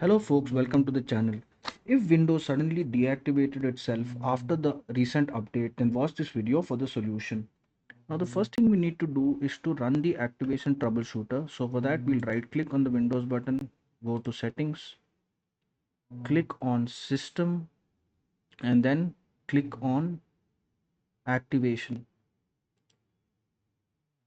Hello folks, welcome to the channel. If Windows suddenly deactivated itself after the recent update, then watch this video for the solution. Now the first thing we need to do is to run the activation troubleshooter. So for that we'll right click on the Windows button, go to settings, click on system and then click on activation.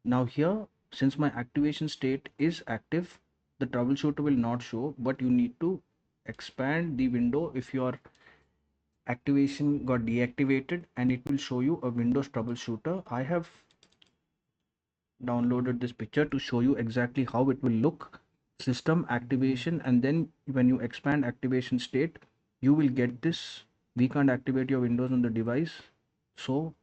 Now here, since my activation state is active, the troubleshooter will not show, but you need to expand the window if your activation got deactivated and it will show you a Windows troubleshooter. I have downloaded this picture to show you exactly how it will look. System activation, and then when you expand activation state, you will get this. We can't activate your Windows on the device, so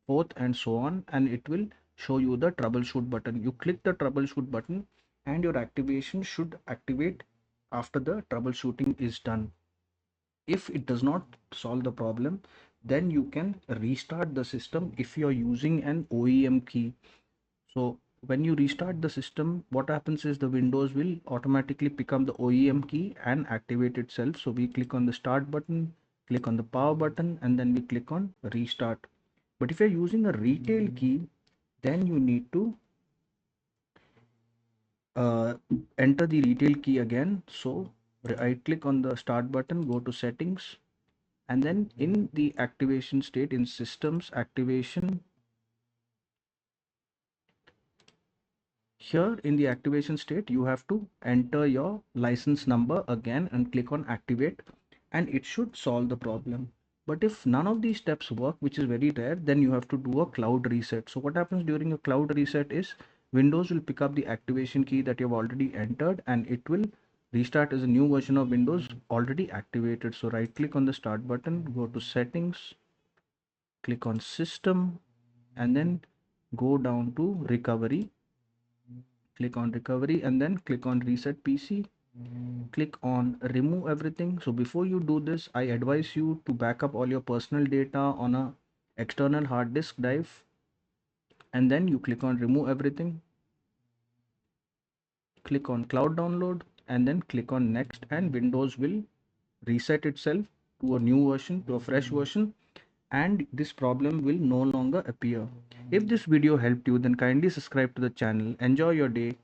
forth and so on, and it will show you the troubleshoot button. You click the troubleshoot button and your activation should activate after the troubleshooting is done. If it does not solve the problem, then you can restart the system if you're using an OEM key. So when you restart the system, what happens is the Windows will automatically pick up the OEM key and activate itself. So we click on the start button, click on the power button, and then we click on restart. But if you're using a retail key, then you need to uh, enter the retail key again. So right click on the start button, go to settings, and then in the activation state, in systems activation, here in the activation state you have to enter your license number again and click on activate, and it should solve the problem. But if none of these steps work, which is very rare, then you have to do a cloud reset. So what happens during a cloud reset is Windows will pick up the activation key that you've already entered and it will restart as a new version of Windows already activated. So right click on the start button, go to settings, click on system, and then go down to recovery, click on recovery, and then click on reset PC, click on remove everything. So before you do this, I advise you to back up all your personal data on a external hard disk drive, and then you click on remove everything, click on cloud download, and then click on next, and Windows will reset itself to a new version, to a fresh version, and this problem will no longer appear. If this video helped you, then kindly subscribe to the channel. Enjoy your day.